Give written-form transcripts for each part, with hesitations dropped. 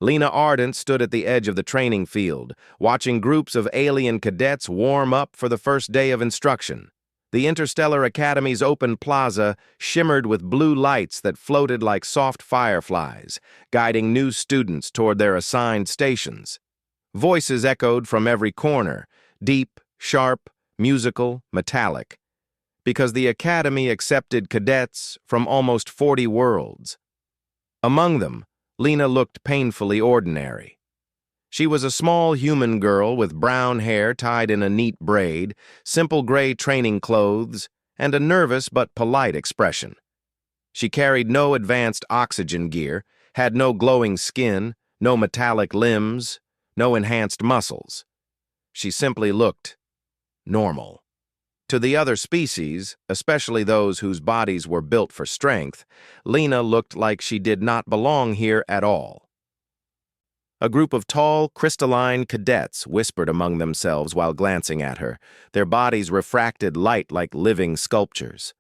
Lena Ardent stood at the edge of the training field, watching groups of alien cadets warm up for the first day of instruction. The Interstellar Academy's open plaza shimmered with blue lights that floated like soft fireflies, guiding new students toward their assigned stations. Voices echoed from every corner, deep, sharp, musical, metallic, because the Academy accepted cadets from almost 40 worlds. Among them, Lena looked painfully ordinary. She was a small human girl with brown hair tied in a neat braid, simple gray training clothes, and a nervous but polite expression. She carried no advanced oxygen gear, had no glowing skin, no metallic limbs, no enhanced muscles. She simply looked normal. To the other species, especially those whose bodies were built for strength, Lena looked like she did not belong here at all. A group of tall, crystalline cadets whispered among themselves while glancing at her. Their bodies refracted light like living sculptures.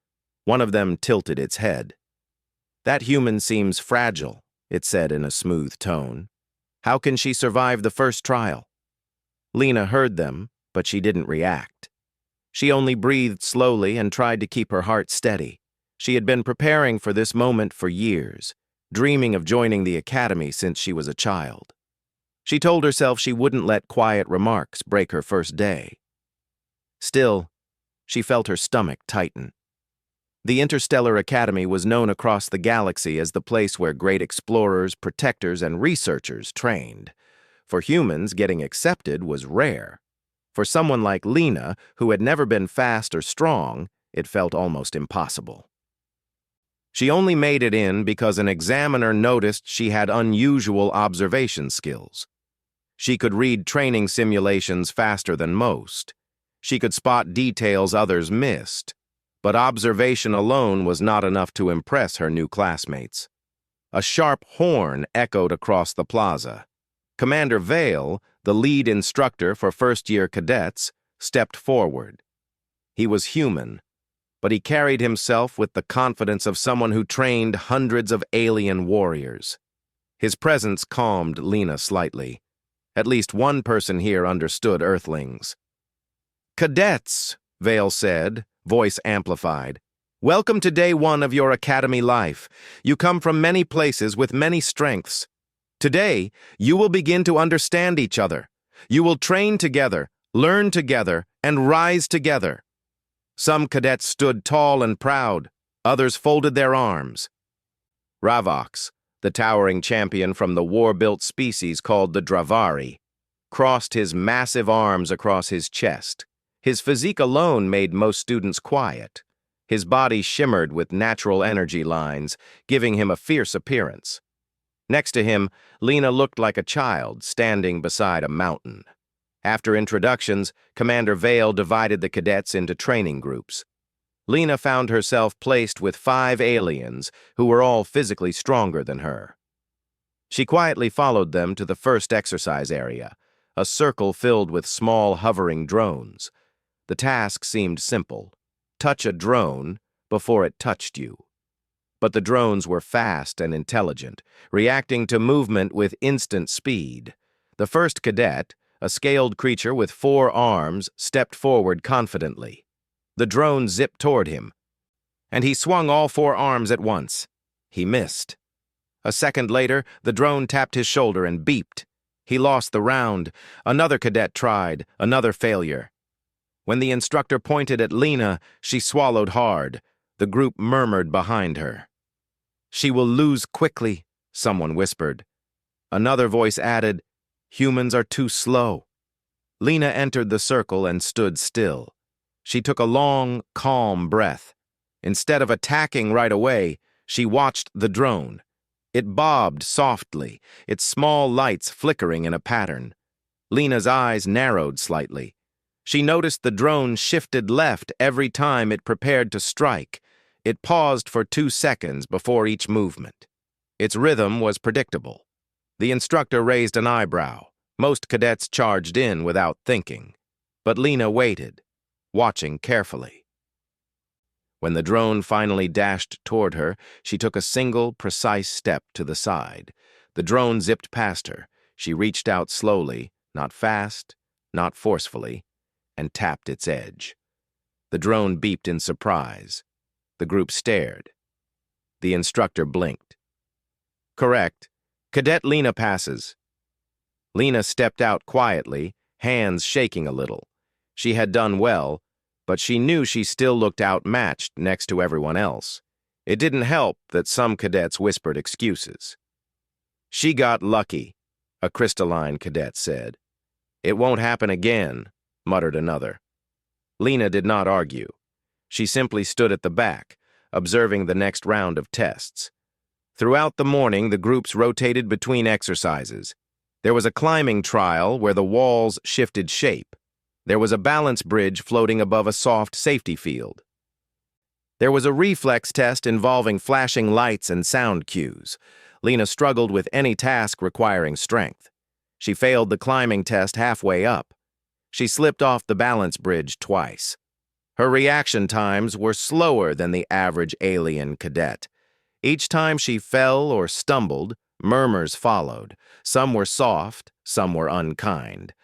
One of them tilted its head. "That human seems fragile," it said in a smooth tone. "How can she survive the first trial?" Lena heard them, but she didn't react. She only breathed slowly and tried to keep her heart steady. She had been preparing for this moment for years, dreaming of joining the academy since she was a child. She told herself she wouldn't let quiet remarks break her first day. Still, she felt her stomach tighten. The Interstellar Academy was known across the galaxy as the place where great explorers, protectors, and researchers trained. For humans, getting accepted was rare. For someone like Lena, who had never been fast or strong, it felt almost impossible. She only made it in because an examiner noticed she had unusual observation skills. She could read training simulations faster than most. She could spot details others missed. But observation alone was not enough to impress her new classmates. A sharp horn echoed across the plaza. Commander Vale, the lead instructor for first-year cadets, stepped forward. He was human, but he carried himself with the confidence of someone who trained hundreds of alien warriors. His presence calmed Lena slightly. At least one person here understood Earthlings. "Cadets," Vale said, voice amplified. "Welcome to day one of your academy life. You come from many places with many strengths. Today, you will begin to understand each other. You will train together, learn together, and rise together." Some cadets stood tall and proud. Others folded their arms. Ravox, the towering champion from the war-built species called the Dravari, crossed his massive arms across his chest. His physique alone made most students quiet. His body shimmered with natural energy lines, giving him a fierce appearance. Next to him, Lena looked like a child standing beside a mountain. After introductions, Commander Vale divided the cadets into training groups. Lena found herself placed with 5 aliens who were all physically stronger than her. She quietly followed them to the first exercise area, a circle filled with small hovering drones. The task seemed simple: touch a drone before it touched you. But the drones were fast and intelligent, reacting to movement with instant speed. The first cadet, a scaled creature with 4 arms, stepped forward confidently. The drone zipped toward him, and he swung all 4 arms at once. He missed. A second later, the drone tapped his shoulder and beeped. He lost the round. Another cadet tried, another failure. When the instructor pointed at Lena, she swallowed hard. The group murmured behind her. "She will lose quickly," someone whispered. Another voice added, "Humans are too slow." Lena entered the circle and stood still. She took a long, calm breath. Instead of attacking right away, she watched the drone. It bobbed softly, its small lights flickering in a pattern. Lena's eyes narrowed slightly. She noticed the drone shifted left every time it prepared to strike. It paused for 2 seconds before each movement. Its rhythm was predictable. The instructor raised an eyebrow. Most cadets charged in without thinking. But Lena waited, watching carefully. When the drone finally dashed toward her, she took a single, precise step to the side. The drone zipped past her. She reached out slowly, not fast, not forcefully, and tapped its edge. The drone beeped in surprise. The group stared. The instructor blinked. "Correct. Cadet Lena passes." Lena stepped out quietly, hands shaking a little. She had done well, but she knew she still looked outmatched next to everyone else. It didn't help that some cadets whispered excuses. "She got lucky," a crystalline cadet said. "It won't happen again," muttered another. Lena did not argue. She simply stood at the back, observing the next round of tests. Throughout the morning, the groups rotated between exercises. There was a climbing trial where the walls shifted shape. There was a balance bridge floating above a soft safety field. There was a reflex test involving flashing lights and sound cues. Lena struggled with any task requiring strength. She failed the climbing test halfway up. She slipped off the balance bridge twice. Her reaction times were slower than the average alien cadet. Each time she fell or stumbled, murmurs followed. Some were soft, some were unkind.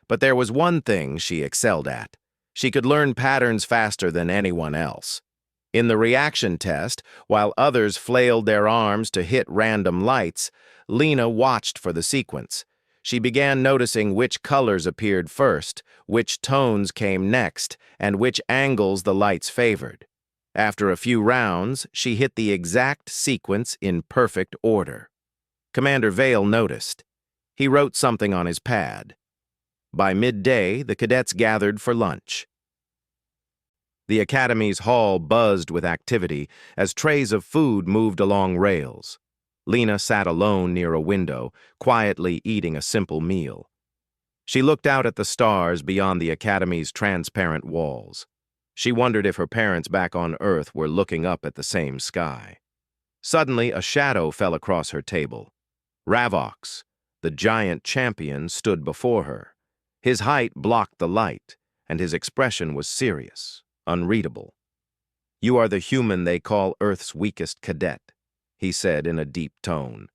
But there was one thing she excelled at. She could learn patterns faster than anyone else. In the reaction test, while others flailed their arms to hit random lights, Lena watched for the sequence. She began noticing which colors appeared first, which tones came next, and which angles the lights favored. After a few rounds, she hit the exact sequence in perfect order. Commander Vale noticed. He wrote something on his pad. By midday, the cadets gathered for lunch. The Academy's hall buzzed with activity as trays of food moved along rails. Lena sat alone near a window, quietly eating a simple meal. She looked out at the stars beyond the Academy's transparent walls. She wondered if her parents back on Earth were looking up at the same sky. Suddenly, a shadow fell across her table. Ravox, the giant champion, stood before her. His height blocked the light, and his expression was serious, unreadable. "You are the human they call Earth's weakest cadet," he said in a deep tone.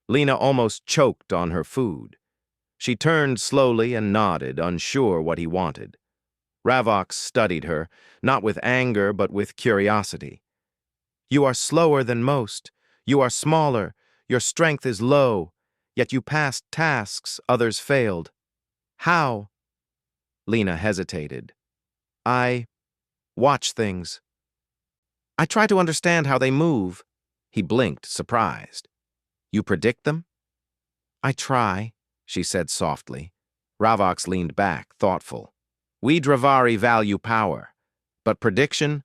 Lena almost choked on her food. She turned slowly and nodded, unsure what he wanted. Ravox studied her, not with anger but with curiosity. "You are slower than most. You are smaller. Your strength is low. Yet you passed tasks others failed. How?" Lena hesitated. "I watch things. I try to understand how they move." He blinked, surprised. "You predict them?" "I try," she said softly. Ravox leaned back, thoughtful. "We Dravari value power, but prediction,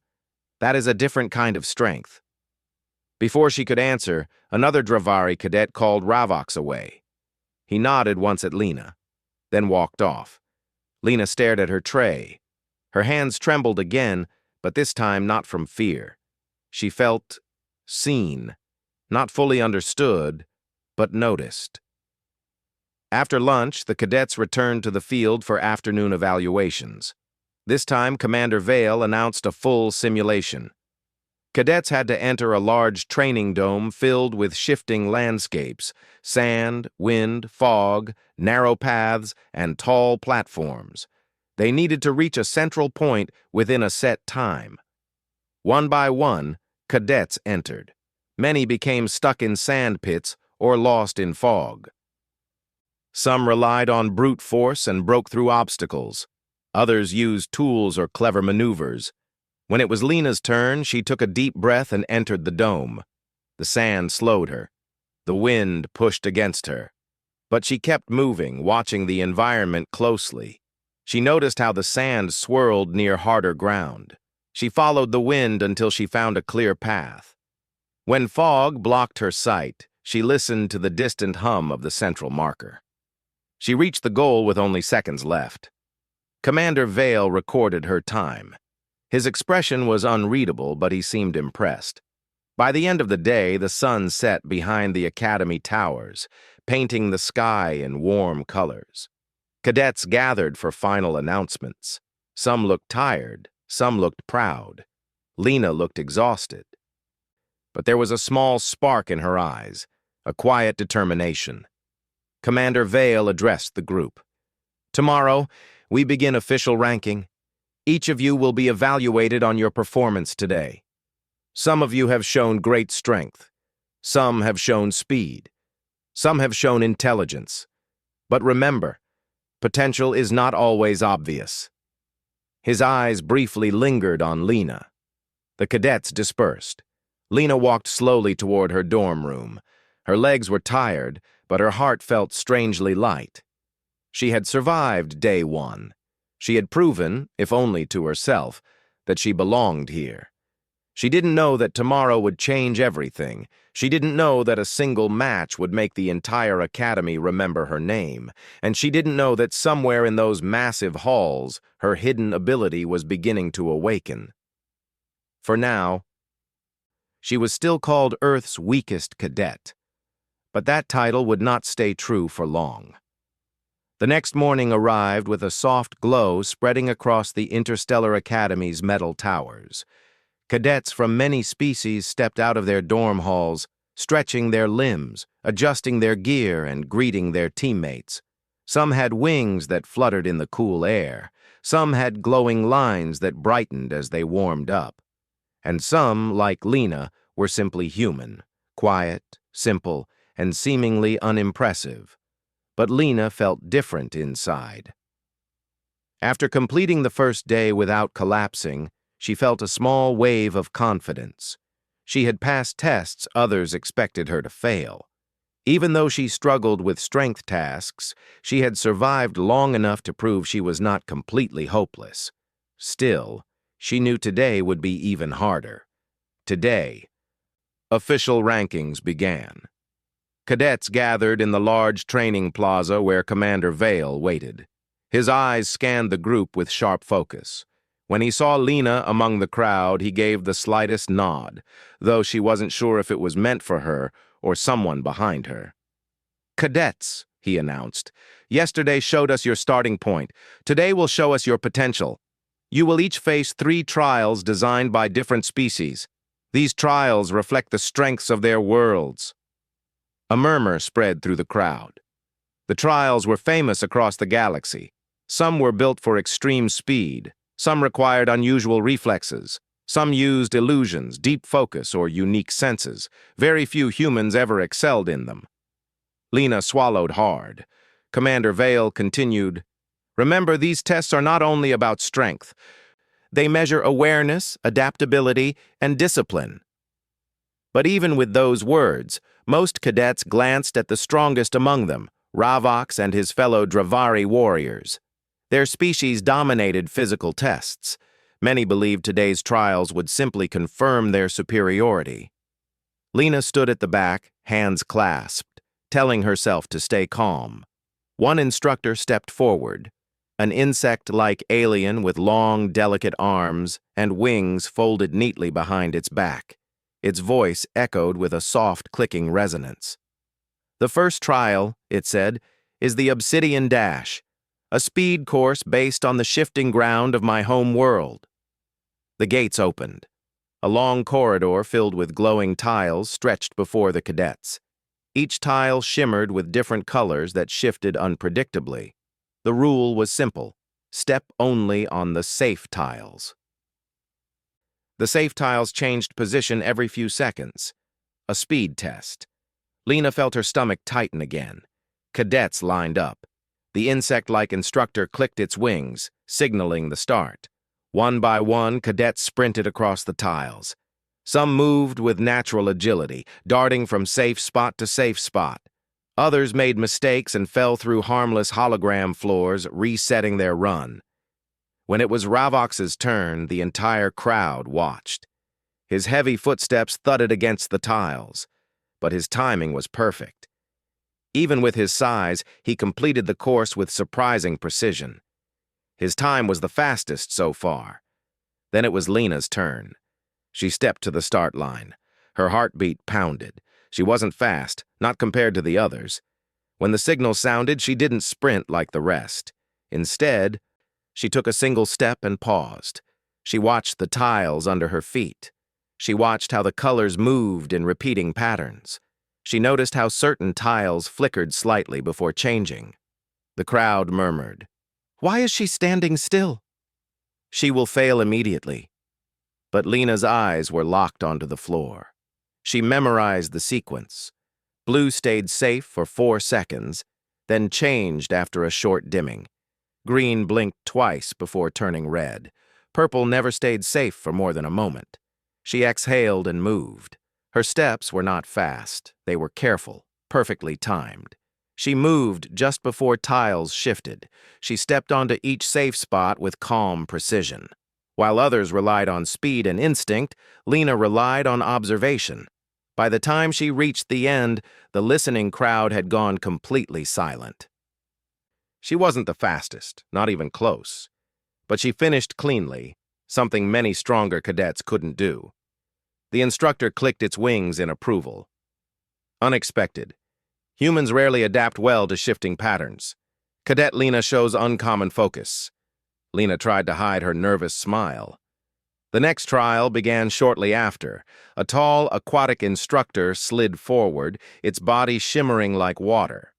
that is a different kind of strength." Before she could answer, another Dravari cadet called Ravox away. He nodded once at Lena, then walked off. Lena stared at her tray. Her hands trembled again, but this time not from fear. She felt seen, not fully understood, but noticed. After lunch, the cadets returned to the field for afternoon evaluations. This time, Commander Vale announced a full simulation. Cadets had to enter a large training dome filled with shifting landscapes, sand, wind, fog, narrow paths, and tall platforms. They needed to reach a central point within a set time. One by one, cadets entered. Many became stuck in sand pits or lost in fog. Some relied on brute force and broke through obstacles. Others used tools or clever maneuvers. When it was Lena's turn, she took a deep breath and entered the dome. The sand slowed her. The wind pushed against her. But she kept moving, watching the environment closely. She noticed how the sand swirled near harder ground. She followed the wind until she found a clear path. When fog blocked her sight, she listened to the distant hum of the central marker. She reached the goal with only seconds left. Commander Vale recorded her time. His expression was unreadable, but he seemed impressed. By the end of the day, the sun set behind the Academy towers, painting the sky in warm colors. Cadets gathered for final announcements. Some looked tired, some looked proud. Lena looked exhausted. But there was a small spark in her eyes. a quiet determination. Commander Vale addressed the group. Tomorrow, we begin official ranking. Each of you will be evaluated on your performance today. Some of you have shown great strength. Some have shown speed. Some have shown intelligence. But remember, potential is not always obvious. His eyes briefly lingered on Lena. The cadets dispersed. Lena walked slowly toward her dorm room. Her legs were tired, but her heart felt strangely light. She had survived day one. She had proven, if only to herself, that she belonged here. She didn't know that tomorrow would change everything. She didn't know that a single match would make the entire academy remember her name. And she didn't know that somewhere in those massive halls, her hidden ability was beginning to awaken. For now, she was still called Earth's weakest cadet. But that title would not stay true for long. The next morning arrived with a soft glow spreading across the Interstellar Academy's metal towers. Cadets from many species stepped out of their dorm halls, stretching their limbs, adjusting their gear, and greeting their teammates. Some had wings that fluttered in the cool air. Some had glowing lines that brightened as they warmed up. And some, like Lena, were simply human, quiet, simple, and seemingly unimpressive. But Lena felt different inside. After completing the first day without collapsing, she felt a small wave of confidence. She had passed tests others expected her to fail. Even though she struggled with strength tasks, she had survived long enough to prove she was not completely hopeless. Still, she knew today would be even harder. Today, official rankings began. Cadets gathered in the large training plaza where Commander Vale waited. His eyes scanned the group with sharp focus. When he saw Lena among the crowd, he gave the slightest nod, though she wasn't sure if it was meant for her or someone behind her. "Cadets," he announced, "yesterday showed us your starting point. Today will show us your potential. You will each face 3 trials designed by different species. These trials reflect the strengths of their worlds." A murmur spread through the crowd. The trials were famous across the galaxy. Some were built for extreme speed. Some required unusual reflexes. Some used illusions, deep focus, or unique senses. Very few humans ever excelled in them. Lena swallowed hard. Commander Vale continued, "Remember, these tests are not only about strength. They measure awareness, adaptability, and discipline." But even with those words, most cadets glanced at the strongest among them, Ravox and his fellow Dravari warriors. Their species dominated physical tests. Many believed today's trials would simply confirm their superiority. Lena stood at the back, hands clasped, telling herself to stay calm. One instructor stepped forward, an insect-like alien with long, delicate arms and wings folded neatly behind its back. Its voice echoed with a soft, clicking resonance. "The first trial," it said, "is the Obsidian Dash, a speed course based on the shifting ground of my home world." The gates opened. A long corridor filled with glowing tiles stretched before the cadets. Each tile shimmered with different colors that shifted unpredictably. The rule was simple: step only on the safe tiles. The safe tiles changed position every few seconds. A speed test. Lena felt her stomach tighten again. Cadets lined up. The insect-like instructor clicked its wings, signaling the start. One by one, cadets sprinted across the tiles. Some moved with natural agility, darting from safe spot to safe spot. Others made mistakes and fell through harmless hologram floors, resetting their run. When it was Ravox's turn, the entire crowd watched. His heavy footsteps thudded against the tiles, but his timing was perfect. Even with his size, he completed the course with surprising precision. His time was the fastest so far. Then it was Lena's turn. She stepped to the start line. Her heartbeat pounded. She wasn't fast, not compared to the others. When the signal sounded, she didn't sprint like the rest. Instead, she took a single step and paused. She watched the tiles under her feet. She watched how the colors moved in repeating patterns. She noticed how certain tiles flickered slightly before changing. The crowd murmured, "Why is she standing still?" "She will fail immediately." But Lena's eyes were locked onto the floor. She memorized the sequence. Blue stayed safe for 4 seconds, then changed after a short dimming. Green blinked twice before turning red. Purple never stayed safe for more than a moment. She exhaled and moved. Her steps were not fast. They were careful, perfectly timed. She moved just before tiles shifted. She stepped onto each safe spot with calm precision. While others relied on speed and instinct, Lena relied on observation. By the time she reached the end, the listening crowd had gone completely silent. She wasn't the fastest, not even close. But she finished cleanly, something many stronger cadets couldn't do. The instructor clicked its wings in approval. Unexpected. Humans rarely adapt well to shifting patterns. Cadet Lena shows uncommon focus. Lena tried to hide her nervous smile. The next trial began shortly after. A tall, aquatic instructor slid forward, its body shimmering like water.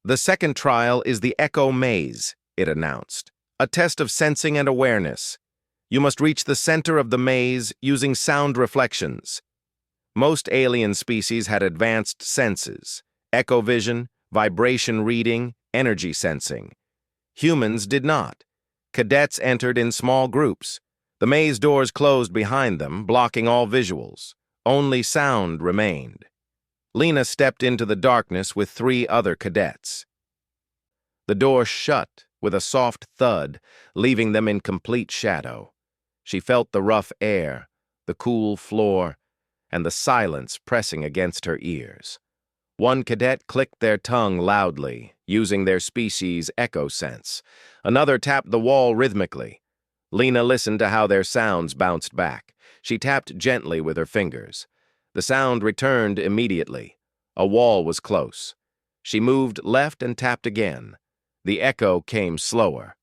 "The second trial is the Echo Maze," it announced. "A test of sensing and awareness. You must reach the center of the maze using sound reflections." Most alien species had advanced senses: echovision, vibration reading, energy sensing. Humans did not. Cadets entered in small groups. The maze doors closed behind them, blocking all visuals. Only sound remained. Lena stepped into the darkness with 3 other cadets. The door shut with a soft thud, leaving them in complete shadow. She felt the rough air, the cool floor, and the silence pressing against her ears. One cadet clicked their tongue loudly, using their species' echo sense. Another tapped the wall rhythmically. Lena listened to how their sounds bounced back. She tapped gently with her fingers. The sound returned immediately. A wall was close. She moved left and tapped again. The echo came slower.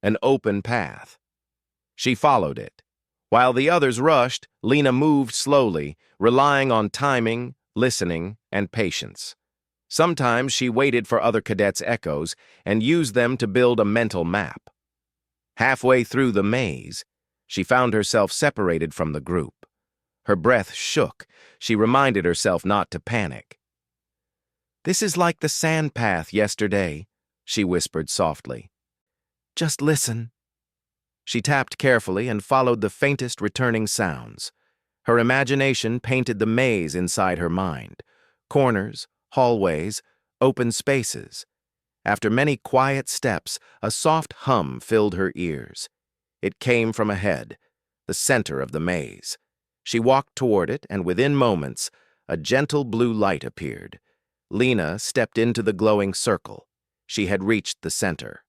An open path. She followed it. While the others rushed, Lena moved slowly, relying on timing, listening, and patience. Sometimes she waited for other cadets' echoes and used them to build a mental map. Halfway through the maze, she found herself separated from the group. Her breath shook. She reminded herself not to panic. "This is like the sand path yesterday," she whispered softly. "Just listen." She tapped carefully and followed the faintest returning sounds. Her imagination painted the maze inside her mind. Corners, hallways, open spaces. After many quiet steps, a soft hum filled her ears. It came from ahead, the center of the maze. She walked toward it, and within moments, a gentle blue light appeared. Lena stepped into the glowing circle. She had reached the center.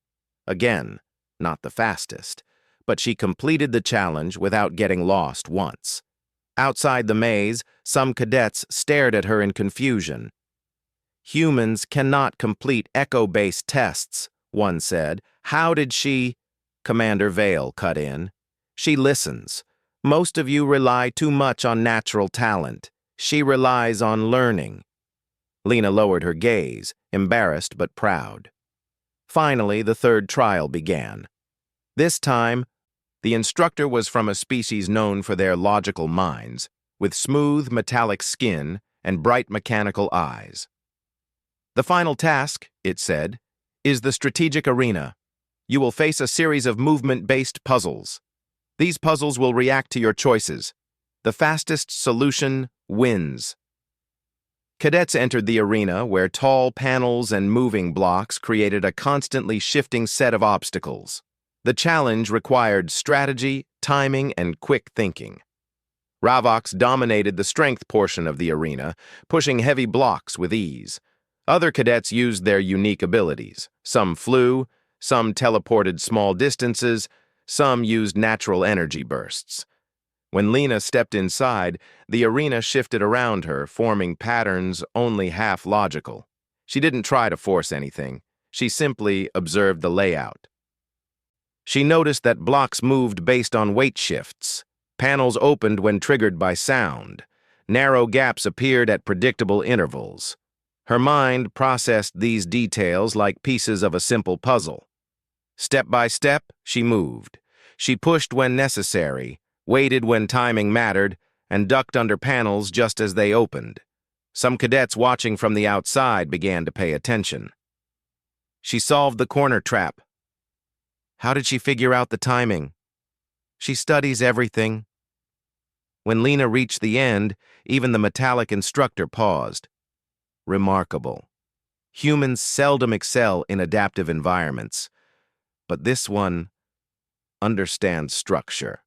Again, not the fastest, but she completed the challenge without getting lost once. Outside the maze, some cadets stared at her in confusion. "Humans cannot complete echo-based tests," one said. "How did she—" Commander Vale cut in. "She listens. Most of you rely too much on natural talent. She relies on learning." Lena lowered her gaze, embarrassed but proud. Finally, the third trial began. This time, the instructor was from a species known for their logical minds, with smooth metallic skin and bright mechanical eyes. "The final task," it said, "is the strategic arena. You will face a series of movement-based puzzles. These puzzles will react to your choices. The fastest solution wins." Cadets entered the arena where tall panels and moving blocks created a constantly shifting set of obstacles. The challenge required strategy, timing, and quick thinking. Ravox dominated the strength portion of the arena, pushing heavy blocks with ease. Other cadets used their unique abilities. Some flew, some teleported small distances, some used natural energy bursts. When Lena stepped inside, the arena shifted around her, forming patterns only half logical. She didn't try to force anything. She simply observed the layout. She noticed that blocks moved based on weight shifts. Panels opened when triggered by sound. Narrow gaps appeared at predictable intervals. Her mind processed these details like pieces of a simple puzzle. Step by step, she moved. She pushed when necessary, waited when timing mattered, and ducked under panels just as they opened. Some cadets watching from the outside began to pay attention. She solved the corner trap. How did she figure out the timing? She studies everything. When Lena reached the end, even the metallic instructor paused. Remarkable. Humans seldom excel in adaptive environments, but this one understands structure.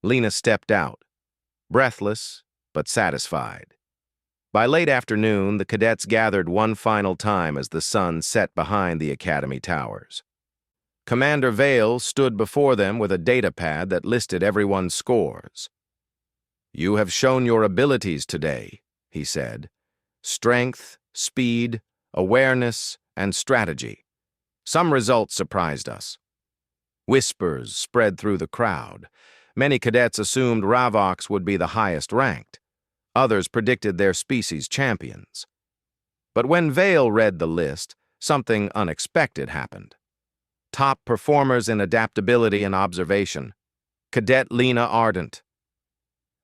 Lena stepped out, breathless but satisfied. By late afternoon, the cadets gathered one final time as the sun set behind the Academy towers. Commander Vale stood before them with a data pad that listed everyone's scores. "You have shown your abilities today," he said. "Strength, speed, awareness, and strategy. Some results surprised us." Whispers spread through the crowd. Many cadets assumed Ravox would be the highest ranked. Others predicted their species champions. But when Vale read the list, something unexpected happened. Top performers in adaptability and observation. Cadet Lena Ardent.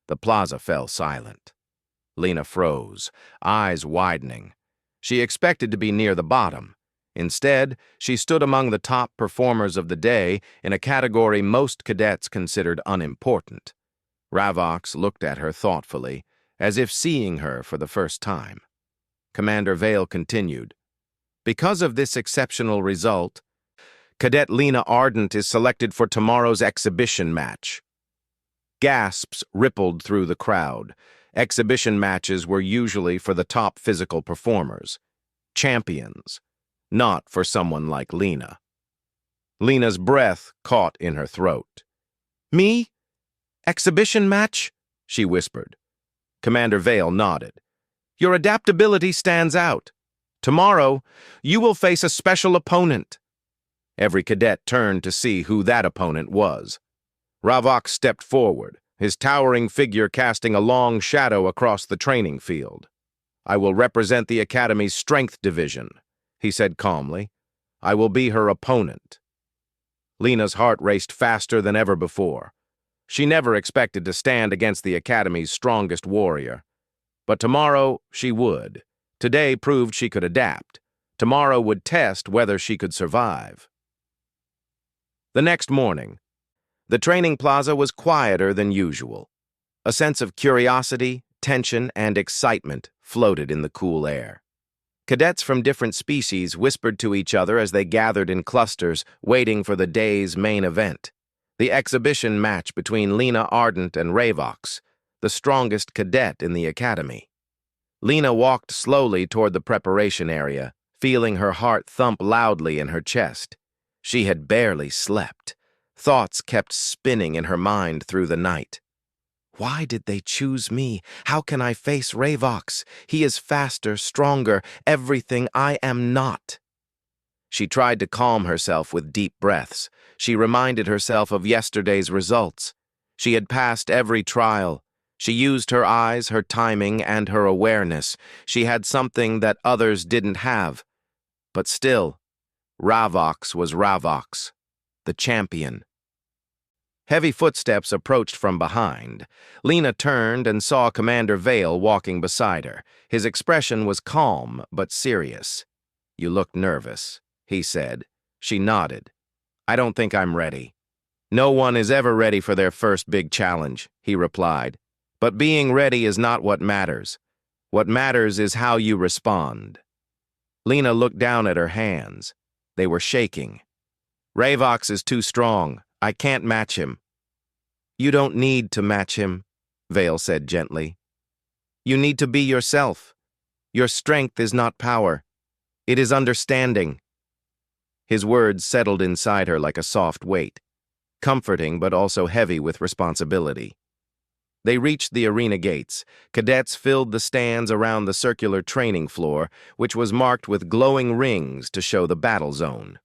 The plaza fell silent. Lena froze, eyes widening. She expected to be near the bottom. Instead, she stood among the top performers of the day in a category most cadets considered unimportant. Ravox looked at her thoughtfully, as if seeing her for the first time. Commander Vale continued, "Because of this exceptional result, Cadet Lena Ardent is selected for tomorrow's exhibition match." Gasps rippled through the crowd. Exhibition matches were usually for the top physical performers, champions, not for someone like Lena. Lena's breath caught in her throat. "Me? Exhibition match?" she whispered. Commander Vale nodded. "Your adaptability stands out. Tomorrow, you will face a special opponent." Every cadet turned to see who that opponent was. Ravox stepped forward, his towering figure casting a long shadow across the training field. "I will represent the Academy's Strength Division," he said calmly. "I will be her opponent." Lena's heart raced faster than ever before. She never expected to stand against the Academy's strongest warrior. But tomorrow she would. Today proved she could adapt. Tomorrow would test whether she could survive. The next morning, the training plaza was quieter than usual. A sense of curiosity, tension, and excitement floated in the cool air. Cadets from different species whispered to each other as they gathered in clusters, waiting for the day's main event, the exhibition match between Lena Ardent and Ravox, the strongest cadet in the Academy. Lena walked slowly toward the preparation area, feeling her heart thump loudly in her chest. She had barely slept. Thoughts kept spinning in her mind through the night. Why did they choose me? How can I face Ravox? He is faster, stronger, everything I am not. She tried to calm herself with deep breaths. She reminded herself of yesterday's results. She had passed every trial. She used her eyes, her timing, and her awareness. She had something that others didn't have. But still, Ravox was Ravox, the champion. Heavy footsteps approached from behind. Lena turned and saw Commander Vale walking beside her. His expression was calm but serious. "You look nervous," he said. She nodded. "I don't think I'm ready." "No one is ever ready for their first big challenge," he replied. "But being ready is not what matters. What matters is how you respond." Lena looked down at her hands. They were shaking. "Ravox is too strong. I can't match him." "You don't need to match him," Vale said gently. "You need to be yourself. Your strength is not power. It is understanding." His words settled inside her like a soft weight, comforting but also heavy with responsibility. They reached the arena gates. Cadets filled the stands around the circular training floor, which was marked with glowing rings to show the battle zone.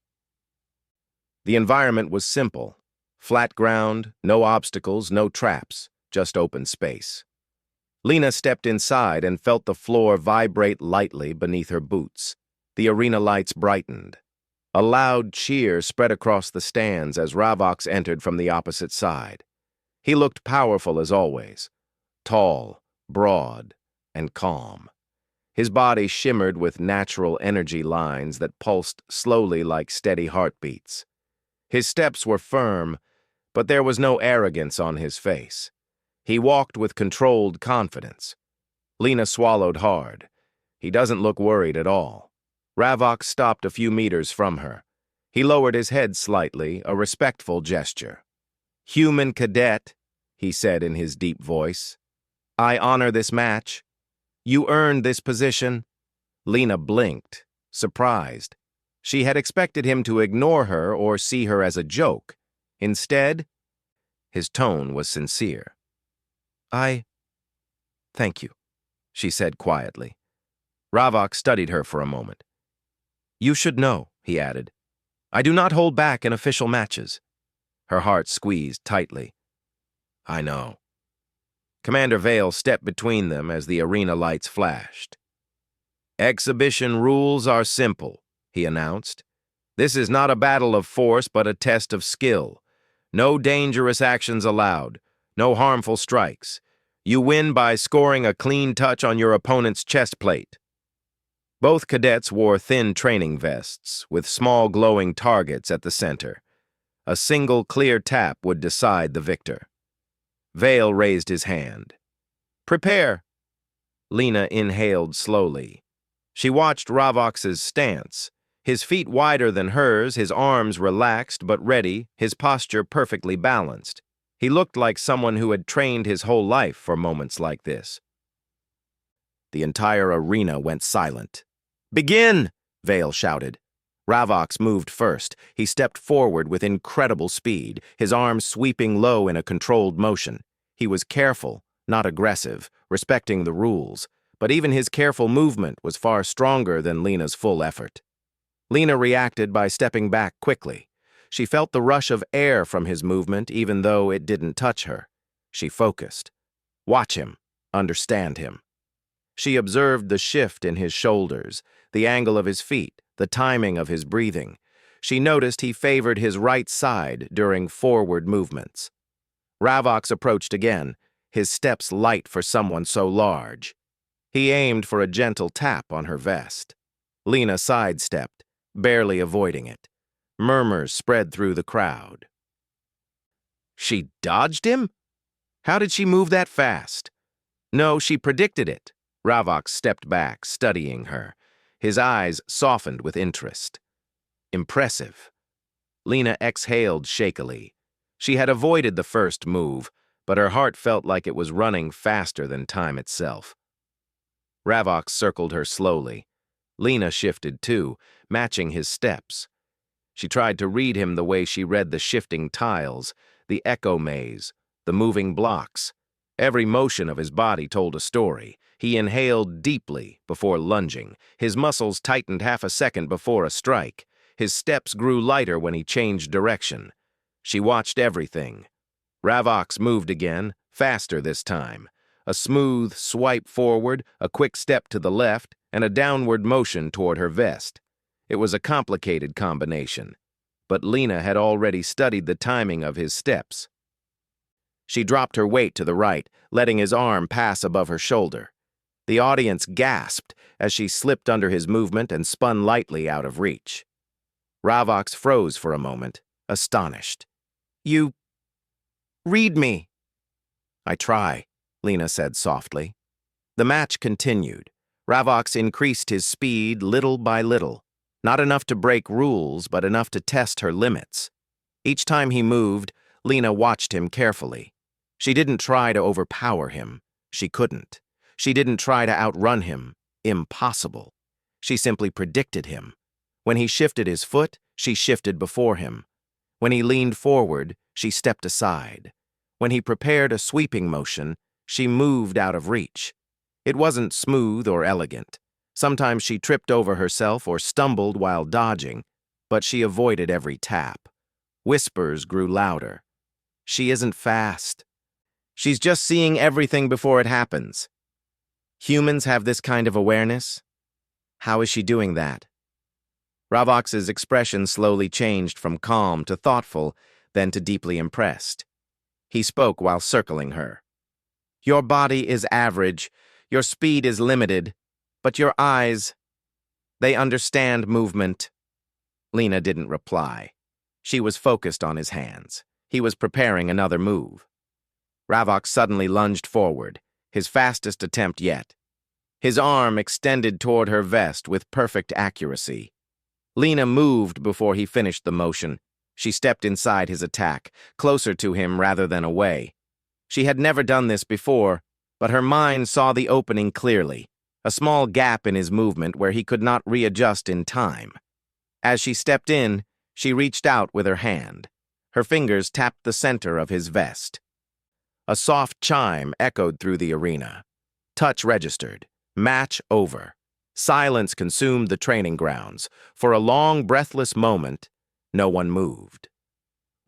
The environment was simple. Flat ground, no obstacles, no traps, just open space. Lena stepped inside and felt the floor vibrate lightly beneath her boots. The arena lights brightened. A loud cheer spread across the stands as Ravox entered from the opposite side. He looked powerful as always, tall, broad, and calm. His body shimmered with natural energy lines that pulsed slowly like steady heartbeats. His steps were firm, but there was no arrogance on his face. He walked with controlled confidence. Lena swallowed hard. He doesn't look worried at all. Ravox stopped a few meters from her. He lowered his head slightly, a respectful gesture. "Human cadet," he said in his deep voice. "I honor this match. You earned this position." Lena blinked, surprised. She had expected him to ignore her or see her as a joke. Instead, his tone was sincere. Thank you," she said quietly. Ravox studied her for a moment. "You should know," he added. "I do not hold back in official matches." Her heart squeezed tightly. "I know." Commander Vale stepped between them as the arena lights flashed. "Exhibition rules are simple," he announced. "This is not a battle of force, but a test of skill. No dangerous actions allowed. No harmful strikes. You win by scoring a clean touch on your opponent's chest plate." Both cadets wore thin training vests, with small glowing targets at the center. A single clear tap would decide the victor. Vale raised his hand. "Prepare." Lena inhaled slowly. She watched Ravox's stance. His feet wider than hers, his arms relaxed but ready, his posture perfectly balanced. He looked like someone who had trained his whole life for moments like this. The entire arena went silent. "Begin!" Vale shouted. Ravox moved first. He stepped forward with incredible speed, his arms sweeping low in a controlled motion. He was careful, not aggressive, respecting the rules, but even his careful movement was far stronger than Lena's full effort. Lena reacted by stepping back quickly. She felt the rush of air from his movement even though it didn't touch her. She focused. Watch him, understand him. She observed the shift in his shoulders, the angle of his feet, the timing of his breathing. She noticed he favored his right side during forward movements. Ravox approached again, his steps light for someone so large. He aimed for a gentle tap on her vest. Lena sidestepped, barely avoiding it. Murmurs spread through the crowd. She dodged him? How did she move that fast? No, she predicted it. Ravox stepped back, studying her. His eyes softened with interest. Impressive. Lena exhaled shakily. She had avoided the first move, but her heart felt like it was running faster than time itself. Ravox circled her slowly. Lena shifted too, matching his steps. She tried to read him the way she read the shifting tiles, the echo maze, the moving blocks. Every motion of his body told a story. He inhaled deeply before lunging. His muscles tightened half a second before a strike. His steps grew lighter when he changed direction. She watched everything. Ravox moved again, faster this time. A smooth swipe forward, a quick step to the left, and a downward motion toward her vest. It was a complicated combination, but Lena had already studied the timing of his steps. She dropped her weight to the right, letting his arm pass above her shoulder. The audience gasped as she slipped under his movement and spun lightly out of reach. Ravox froze for a moment, astonished. "You read me." "I try," Lena said softly. The match continued. Ravox increased his speed little by little. Not enough to break rules, but enough to test her limits. Each time he moved, Lena watched him carefully. She didn't try to overpower him. She couldn't. She didn't try to outrun him. Impossible. She simply predicted him. When he shifted his foot, she shifted before him. When he leaned forward, she stepped aside. When he prepared a sweeping motion, she moved out of reach. It wasn't smooth or elegant. Sometimes she tripped over herself or stumbled while dodging, but she avoided every tap. Whispers grew louder. "She isn't fast." She's just seeing everything before it happens. Humans have this kind of awareness? How is she doing that? Ravvox's expression slowly changed from calm to thoughtful, then to deeply impressed. He spoke while circling her. Your body is average, your speed is limited, but your eyes, they understand movement. Lena didn't reply. She was focused on his hands. He was preparing another move. Ravvox suddenly lunged forward, his fastest attempt yet. His arm extended toward her vest with perfect accuracy. Lena moved before he finished the motion. She stepped inside his attack, closer to him rather than away. She had never done this before, but her mind saw the opening clearly, a small gap in his movement where he could not readjust in time. As she stepped in, she reached out with her hand. Her fingers tapped the center of his vest. A soft chime echoed through the arena. Touch registered. Match over. Silence consumed the training grounds. For a long, breathless moment, no one moved.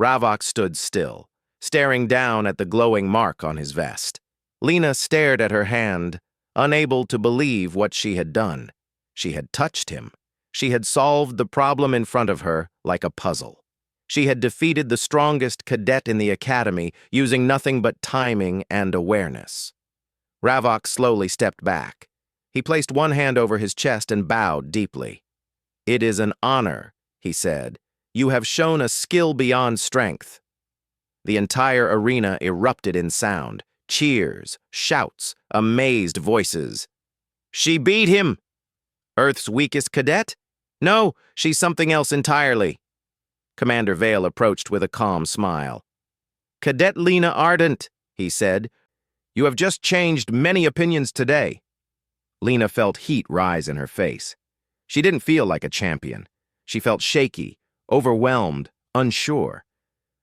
Ravvox stood still, staring down at the glowing mark on his vest. Lena stared at her hand, unable to believe what she had done. She had touched him. She had solved the problem in front of her like a puzzle. She had defeated the strongest cadet in the academy using nothing but timing and awareness. Ravvox slowly stepped back. He placed one hand over his chest and bowed deeply. It is an honor, he said. You have shown a skill beyond strength. The entire arena erupted in sound. Cheers, shouts, amazed voices. She beat him! Earth's weakest cadet? No, she's something else entirely. Commander Vale approached with a calm smile. Cadet Lena Ardent, he said. You have just changed many opinions today. Lena felt heat rise in her face. She didn't feel like a champion. She felt shaky, overwhelmed, unsure.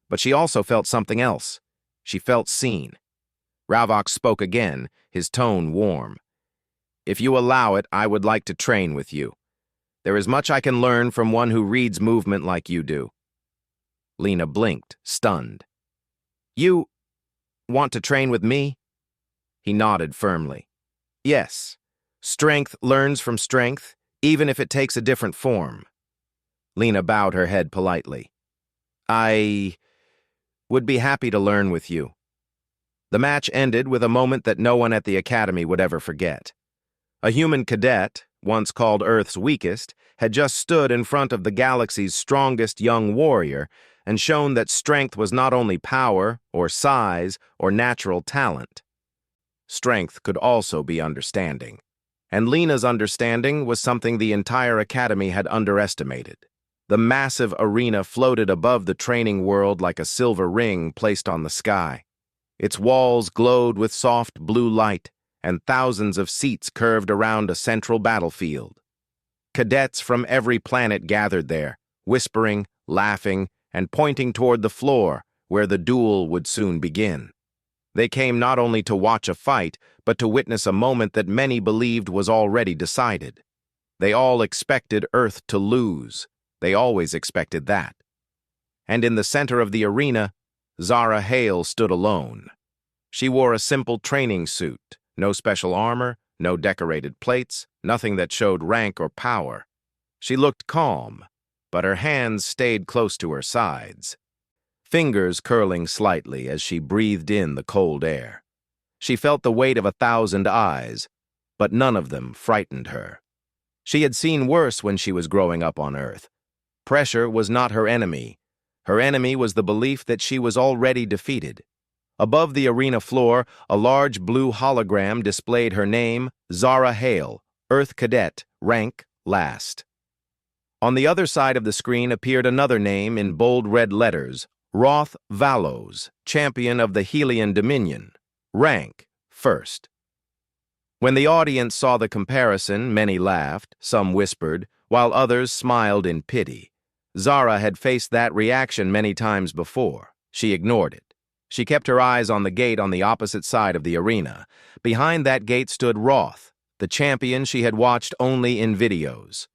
But she also felt something else. She felt seen. Ravvox spoke again, his tone warm. If you allow it, I would like to train with you. There is much I can learn from one who reads movement like you do. Lena blinked, stunned. You want to train with me? He nodded firmly. Yes. Strength learns from strength, even if it takes a different form. Lena bowed her head politely. I would be happy to learn with you. The match ended with a moment that no one at the academy would ever forget. A human cadet, once called Earth's weakest, had just stood in front of the galaxy's strongest young warrior and shown that strength was not only power, or size, or natural talent. Strength could also be understanding. And Lena's understanding was something the entire academy had underestimated. The massive arena floated above the training world like a silver ring placed on the sky. Its walls glowed with soft blue light, and thousands of seats curved around a central battlefield. Cadets from every planet gathered there, whispering, laughing, and pointing toward the floor where the duel would soon begin. They came not only to watch a fight, but to witness a moment that many believed was already decided. They all expected Earth to lose. They always expected that. And in the center of the arena, Zara Hale stood alone. She wore a simple training suit, no special armor, no decorated plates, nothing that showed rank or power. She looked calm, but her hands stayed close to her sides, fingers curling slightly as she breathed in the cold air. She felt the weight of 1,000 eyes, but none of them frightened her. She had seen worse when she was growing up on Earth. Pressure was not her enemy. Her enemy was the belief that she was already defeated. Above the arena floor, a large blue hologram displayed her name, Zara Hale, Earth Cadet, rank last. On the other side of the screen appeared another name in bold red letters, Roth Valos, champion of the Helian Dominion, rank first. When the audience saw the comparison, many laughed, some whispered, while others smiled in pity. Zara had faced that reaction many times before. She ignored it. She kept her eyes on the gate on the opposite side of the arena. Behind that gate stood Roth, the champion she had watched only in videos.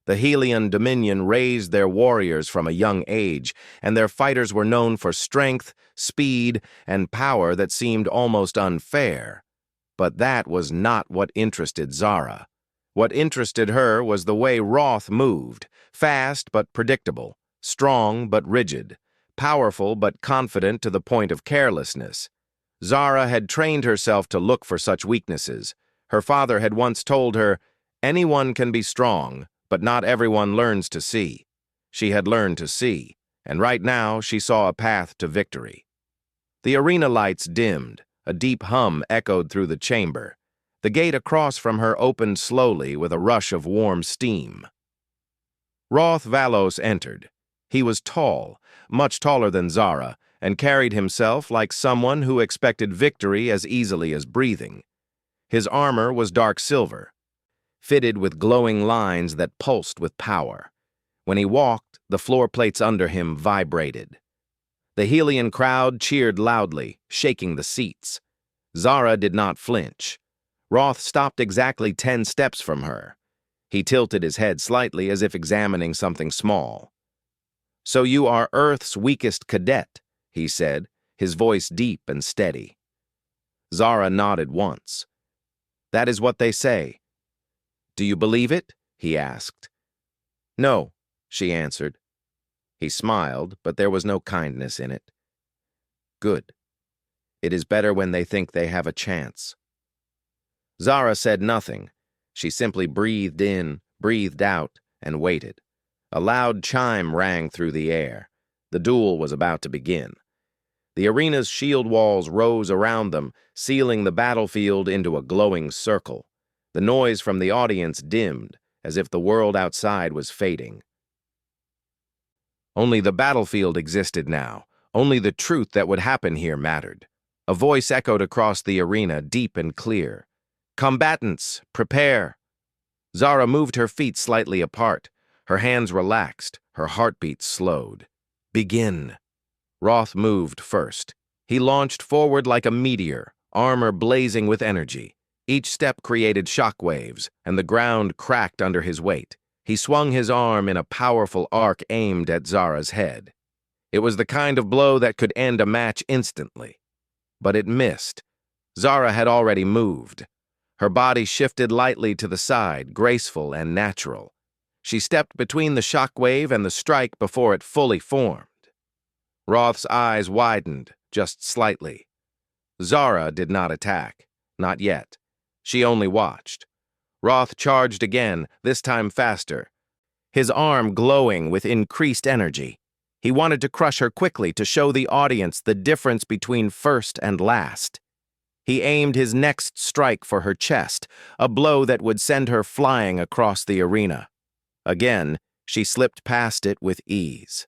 The Helion Dominion raised their warriors from a young age, and their fighters were known for strength, speed, and power that seemed almost unfair. But that was not what interested Zara. What interested her was the way Roth moved, fast but predictable, strong but rigid, powerful but confident to the point of carelessness. Zara had trained herself to look for such weaknesses. Her father had once told her, "Anyone can be strong, but not everyone learns to see." She had learned to see, and right now she saw a path to victory. The arena lights dimmed. A deep hum echoed through the chamber. The gate across from her opened slowly with a rush of warm steam. Roth Valos entered. He was tall, much taller than Zara, and carried himself like someone who expected victory as easily as breathing. His armor was dark silver, fitted with glowing lines that pulsed with power. When he walked, the floor plates under him vibrated. The Helion crowd cheered loudly, shaking the seats. Zara did not flinch. Roth stopped exactly 10 steps from her. He tilted his head slightly as if examining something small. "So you are Earth's weakest cadet," he said, his voice deep and steady. Zara nodded once. "That is what they say." "Do you believe it?" he asked. "No," she answered. He smiled, but there was no kindness in it. "Good. It is better when they think they have a chance." Zara said nothing. She simply breathed in, breathed out, and waited. A loud chime rang through the air. The duel was about to begin. The arena's shield walls rose around them, sealing the battlefield into a glowing circle. The noise from the audience dimmed, as if the world outside was fading. Only the battlefield existed now. Only the truth that would happen here mattered. A voice echoed across the arena, deep and clear. "Combatants, prepare." Zara moved her feet slightly apart. Her hands relaxed, her heartbeat slowed. "Begin." Roth moved first. He launched forward like a meteor, armor blazing with energy. Each step created shockwaves, and the ground cracked under his weight. He swung his arm in a powerful arc aimed at Zara's head. It was the kind of blow that could end a match instantly. But it missed. Zara had already moved. Her body shifted lightly to the side, graceful and natural. She stepped between the shockwave and the strike before it fully formed. Roth's eyes widened, just slightly. Zara did not attack. Not yet. She only watched. Roth charged again, this time faster, his arm glowing with increased energy. He wanted to crush her quickly to show the audience the difference between first and last. He aimed his next strike for her chest, a blow that would send her flying across the arena. Again, she slipped past it with ease.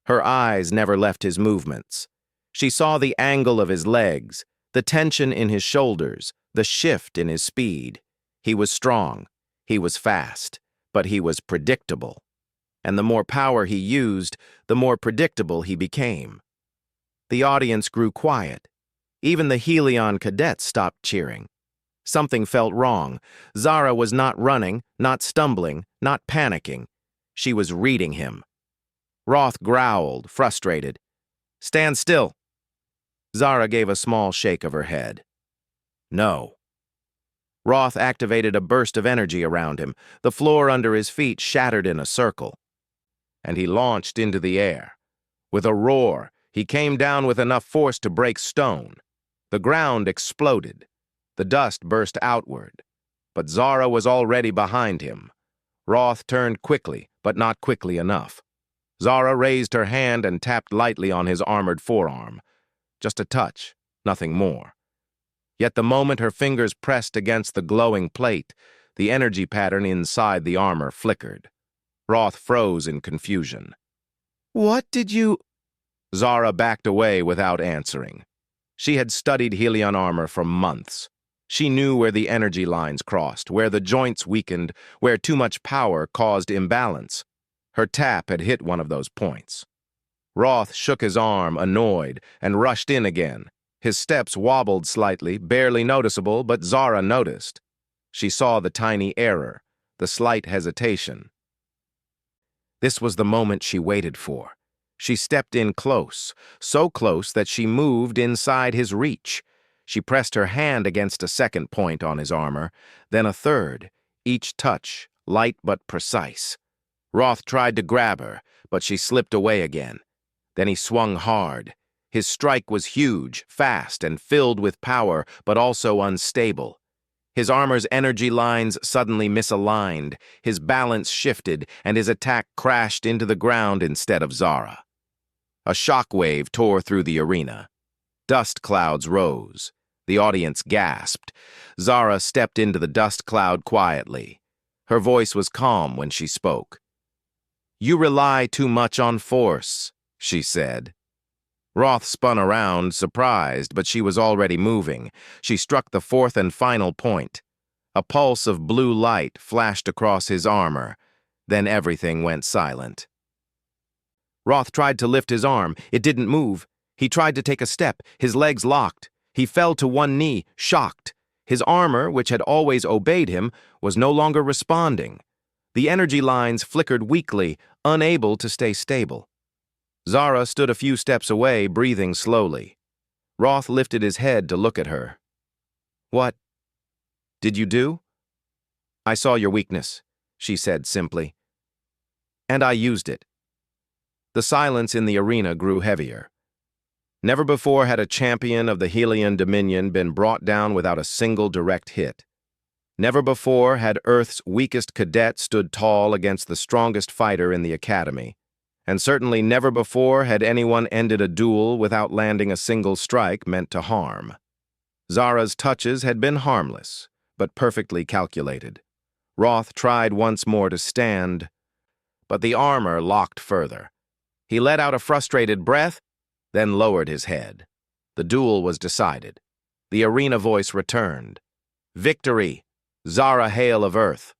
Her eyes never left his movements. She saw the angle of his legs, the tension in his shoulders, the shift in his speed. He was strong, he was fast, but he was predictable. And the more power he used, the more predictable he became. The audience grew quiet. Even the Helion cadets stopped cheering. Something felt wrong. Zara was not running, not stumbling, not panicking. She was reading him. Roth growled, frustrated. "Stand still." Zara gave a small shake of her head. "No." Roth activated a burst of energy around him. The floor under his feet shattered in a circle. And he launched into the air. With a roar, he came down with enough force to break stone. The ground exploded. The dust burst outward. But Zara was already behind him. Roth turned quickly, but not quickly enough. Zara raised her hand and tapped lightly on his armored forearm. Just a touch, nothing more. Yet the moment her fingers pressed against the glowing plate, the energy pattern inside the armor flickered. Roth froze in confusion. "What did you—" Zara backed away without answering. She had studied Helion armor for months. She knew where the energy lines crossed, where the joints weakened, where too much power caused imbalance. Her tap had hit one of those points. Roth shook his arm, annoyed, and rushed in again. His steps wobbled slightly, barely noticeable, but Zara noticed. She saw the tiny error, the slight hesitation. This was the moment she waited for. She stepped in close, so close that she moved inside his reach. She pressed her hand against a second point on his armor, then a third, each touch light but precise. Roth tried to grab her, but she slipped away again. Then he swung hard. His strike was huge, fast, and filled with power, but also unstable. His armor's energy lines suddenly misaligned, his balance shifted, and his attack crashed into the ground instead of Zara. A shockwave tore through the arena. Dust clouds rose. The audience gasped. Zara stepped into the dust cloud quietly. Her voice was calm when she spoke. "You rely too much on force," she said. Roth spun around, surprised, but she was already moving. She struck the fourth and final point. A pulse of blue light flashed across his armor. Then everything went silent. Roth tried to lift his arm. It didn't move. He tried to take a step. His legs locked. He fell to one knee, shocked. His armor, which had always obeyed him, was no longer responding. The energy lines flickered weakly, unable to stay stable. Zara stood a few steps away, breathing slowly. Roth lifted his head to look at her. "What did you do?" "I saw your weakness," she said simply. "And I used it." The silence in the arena grew heavier. Never before had a champion of the Helion Dominion been brought down without a single direct hit. Never before had Earth's weakest cadet stood tall against the strongest fighter in the Academy. And certainly never before had anyone ended a duel without landing a single strike meant to harm. Zara's touches had been harmless, but perfectly calculated. Roth tried once more to stand, but the armor locked further. He let out a frustrated breath, then lowered his head. The duel was decided. The arena voice returned. "Victory! Zara Hale of Earth!"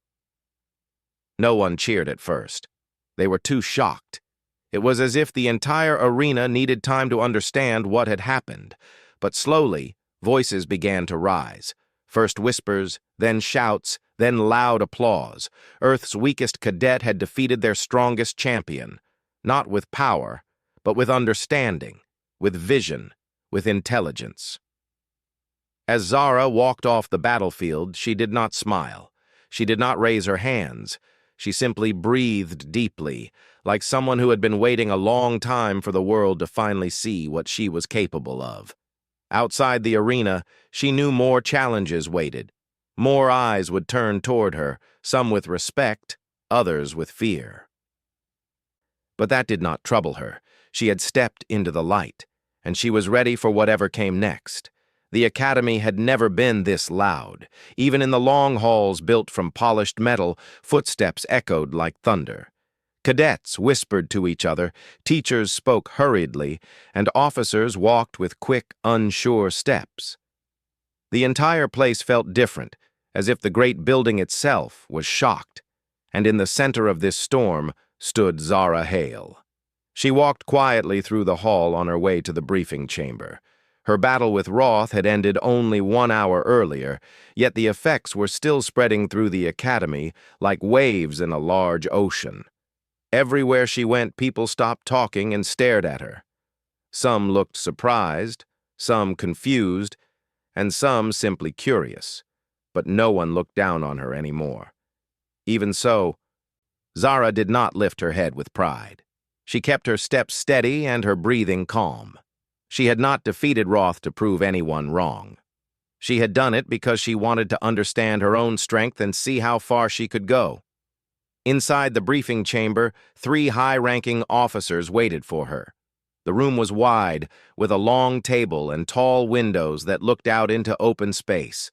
No one cheered at first. They were too shocked. It was as if the entire arena needed time to understand what had happened. But slowly, voices began to rise. First whispers, then shouts, then loud applause. Earth's weakest cadet had defeated their strongest champion. Not with power, but with understanding, with vision, with intelligence. As Zara walked off the battlefield, she did not smile. She did not raise her hands. She simply breathed deeply, like someone who had been waiting a long time for the world to finally see what she was capable of. Outside the arena, she knew more challenges waited. More eyes would turn toward her, some with respect, others with fear. But that did not trouble her. She had stepped into the light, and she was ready for whatever came next. The Academy had never been this loud. Even in the long halls built from polished metal, footsteps echoed like thunder. Cadets whispered to each other, teachers spoke hurriedly, and officers walked with quick, unsure steps. The entire place felt different, as if the great building itself was shocked, and in the center of this storm stood Zara Hale. She walked quietly through the hall on her way to the briefing chamber. Her battle with Roth had ended only 1 hour earlier, yet the effects were still spreading through the Academy like waves in a large ocean. Everywhere she went, people stopped talking and stared at her. Some looked surprised, some confused, and some simply curious, but no one looked down on her anymore. Even so, Zara did not lift her head with pride. She kept her steps steady and her breathing calm. She had not defeated Roth to prove anyone wrong. She had done it because she wanted to understand her own strength and see how far she could go. Inside the briefing chamber, 3 high-ranking officers waited for her. The room was wide, with a long table and tall windows that looked out into open space.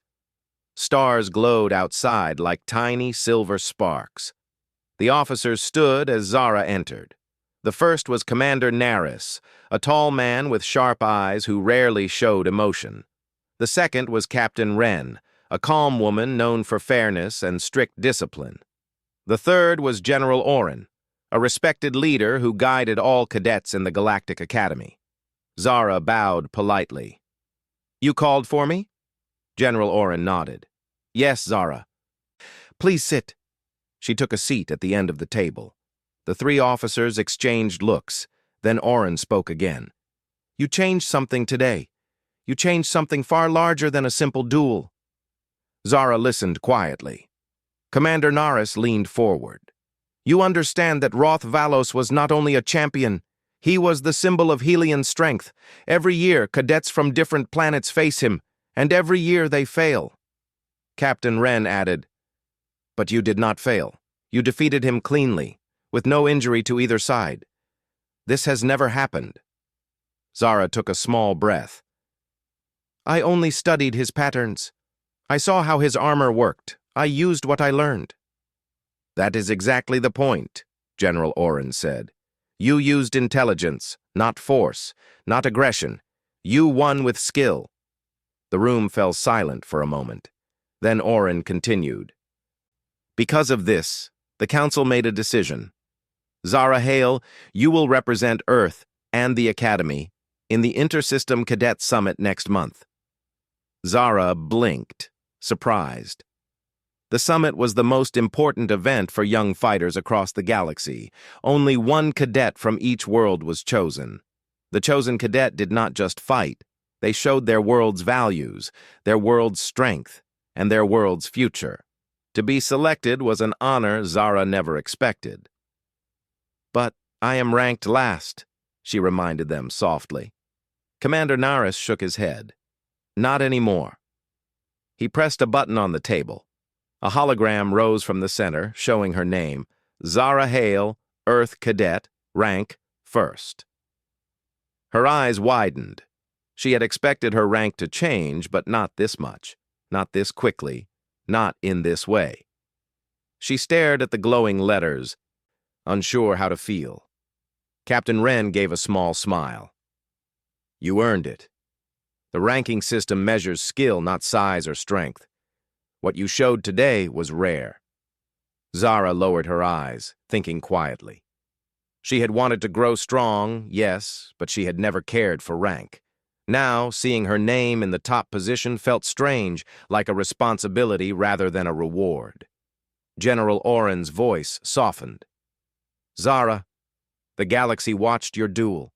Stars glowed outside like tiny silver sparks. The officers stood as Zara entered. The first was Commander Naris, a tall man with sharp eyes who rarely showed emotion. The second was Captain Wren, a calm woman known for fairness and strict discipline. The third was General Orrin, a respected leader who guided all cadets in the Galactic Academy. Zara bowed politely. "You called for me?" General Orrin nodded. "Yes, Zara." "Please sit." She took a seat at the end of the table. The three officers exchanged looks. Then Orrin spoke again. "You changed something today. You changed something far larger than a simple duel." Zara listened quietly. Commander Naris leaned forward. "You understand that Roth Valos was not only a champion, he was the symbol of Helion strength. Every year, cadets from different planets face him, and every year they fail." Captain Wren added, "But you did not fail. You defeated him cleanly, with no injury to either side. This has never happened." Zara took a small breath. "I only studied his patterns. I saw how his armor worked. I used what I learned." "That is exactly the point," General Orrin said. "You used intelligence, not force, not aggression. You won with skill." The room fell silent for a moment. Then Orrin continued. "Because of this, the Council made a decision. Zara Hale, you will represent Earth and the Academy in the Intersystem Cadet Summit next month." Zara blinked, surprised. The summit was the most important event for young fighters across the galaxy. Only one cadet from each world was chosen. The chosen cadet did not just fight. They showed their world's values, their world's strength, and their world's future. To be selected was an honor Zara never expected. "But I am ranked last," she reminded them softly. Commander Naris shook his head. "Not anymore." He pressed a button on the table. A hologram rose from the center, showing her name, Zara Hale, Earth Cadet, rank first. Her eyes widened. She had expected her rank to change, but not this much, not this quickly, not in this way. She stared at the glowing letters, unsure how to feel. Captain Wren gave a small smile. "You earned it. The ranking system measures skill, not size or strength. What you showed today was rare." Zara lowered her eyes, thinking quietly. She had wanted to grow strong, yes, but she had never cared for rank. Now, seeing her name in the top position felt strange, like a responsibility rather than a reward. General Orrin's voice softened. "Zara, the galaxy watched your duel.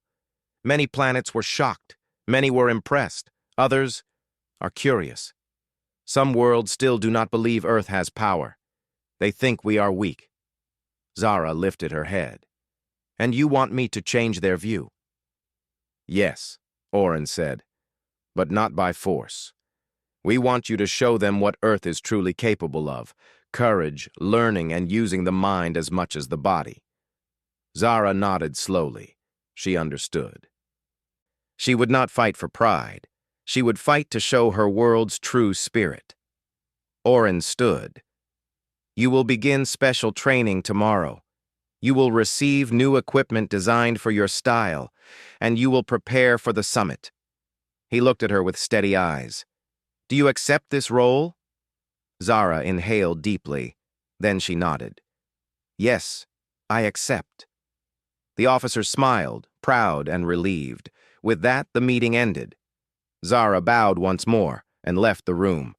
Many planets were shocked, many were impressed, others are curious. Some worlds still do not believe Earth has power. They think we are weak." Zara lifted her head. "And you want me to change their view?" "Yes," Orrin said, "but not by force. We want you to show them what Earth is truly capable of: courage, learning, and using the mind as much as the body." Zara nodded slowly. She understood. She would not fight for pride. She would fight to show her world's true spirit. Orrin stood. "You will begin special training tomorrow. You will receive new equipment designed for your style, and you will prepare for the summit." He looked at her with steady eyes. "Do you accept this role?" Zara inhaled deeply. Then she nodded. "Yes, I accept." The officer smiled, proud and relieved. With that, the meeting ended. Zara bowed once more and left the room.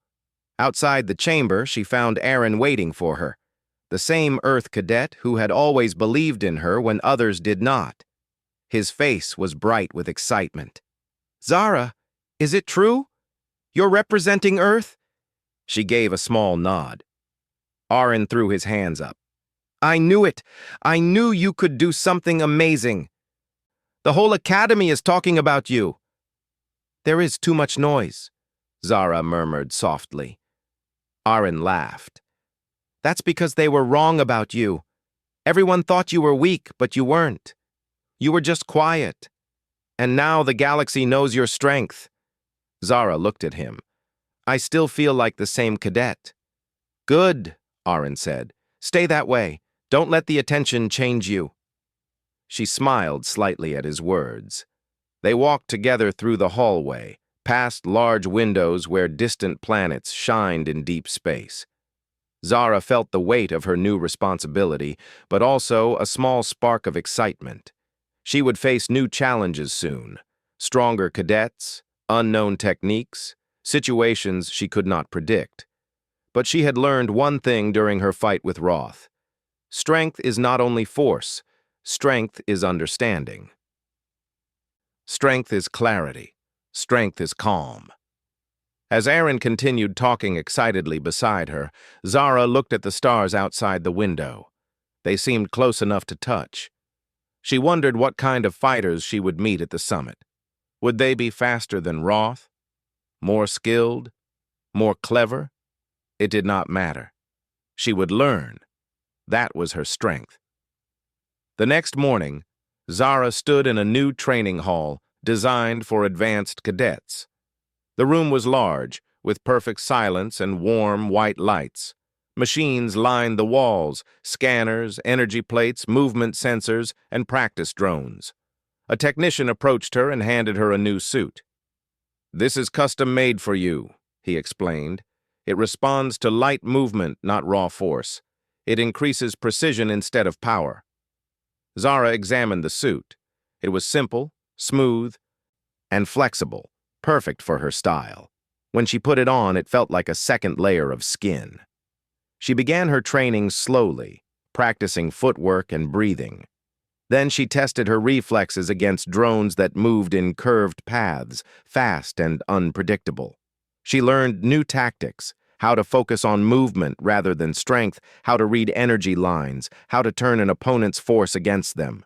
Outside the chamber, she found Aaron waiting for her, the same Earth cadet who had always believed in her when others did not. His face was bright with excitement. "Zara, is it true? You're representing Earth?" She gave a small nod. Aaron threw his hands up. "I knew it! I knew you could do something amazing! The whole Academy is talking about you!" "There is too much noise," Zara murmured softly. Aaron laughed. "That's because they were wrong about you. Everyone thought you were weak, but you weren't. You were just quiet. And now the galaxy knows your strength." Zara looked at him. "I still feel like the same cadet." "Good," Aaron said. "Stay that way. Don't let the attention change you." She smiled slightly at his words. They walked together through the hallway, past large windows where distant planets shined in deep space. Zara felt the weight of her new responsibility, but also a small spark of excitement. She would face new challenges soon: stronger cadets, unknown techniques, situations she could not predict. But she had learned one thing during her fight with Roth. Strength is not only force, strength is understanding. Strength is clarity. Strength is calm. As Aaron continued talking excitedly beside her, Zara looked at the stars outside the window. They seemed close enough to touch. She wondered what kind of fighters she would meet at the summit. Would they be faster than Roth? More skilled? More clever? It did not matter. She would learn. That was her strength. The next morning, Zara stood in a new training hall designed for advanced cadets. The room was large, with perfect silence and warm white lights. Machines lined the walls, scanners, energy plates, movement sensors, and practice drones. A technician approached her and handed her a new suit. "This is custom-made for you," he explained. "It responds to light movement, not raw force. It increases precision instead of power." Zara examined the suit. It was simple, smooth, and flexible, perfect for her style. When she put it on, it felt like a second layer of skin. She began her training slowly, practicing footwork and breathing. Then she tested her reflexes against drones that moved in curved paths, fast and unpredictable. She learned new tactics, how to focus on movement rather than strength, how to read energy lines, how to turn an opponent's force against them.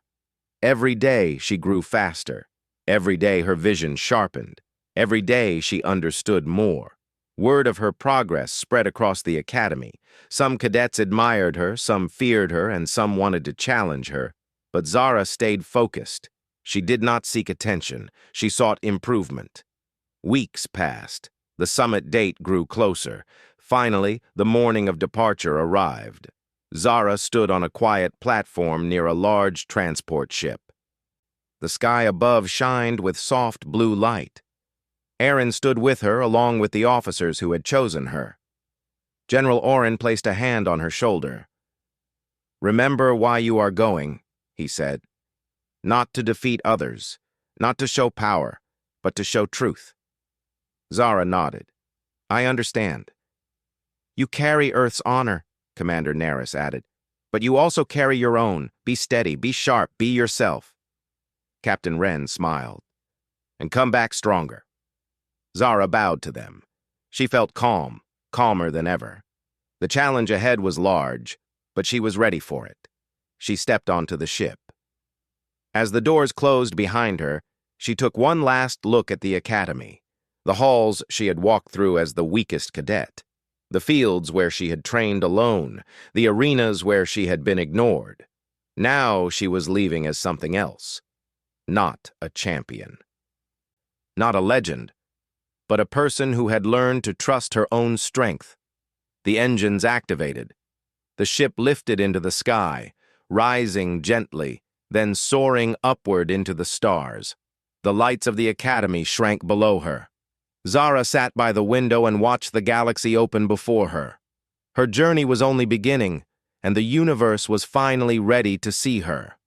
Every day she grew faster. Every day her vision sharpened. Every day she understood more. Word of her progress spread across the academy. Some cadets admired her, some feared her, and some wanted to challenge her. But Zara stayed focused. She did not seek attention. She sought improvement. Weeks passed. The summit date grew closer. Finally, the morning of departure arrived. Zara stood on a quiet platform near a large transport ship. The sky above shined with soft blue light. Aaron stood with her along with the officers who had chosen her. General Orrin placed a hand on her shoulder. "Remember why you are going," he said. "Not to defeat others, not to show power, but to show truth." Zara nodded. "I understand." "You carry Earth's honor," Commander Naris added. "But you also carry your own. Be steady, be sharp, be yourself." Captain Wren smiled. "And come back stronger." Zara bowed to them. She felt calm, calmer than ever. The challenge ahead was large, but she was ready for it. She stepped onto the ship. As the doors closed behind her, she took one last look at the academy, the halls she had walked through as the weakest cadet, the fields where she had trained alone, the arenas where she had been ignored. Now she was leaving as something else. Not a champion. Not a legend, but a person who had learned to trust her own strength. The engines activated. The ship lifted into the sky, rising gently, then soaring upward into the stars. The lights of the academy shrank below her. Zara sat by the window and watched the galaxy open before her. Her journey was only beginning, and the universe was finally ready to see her.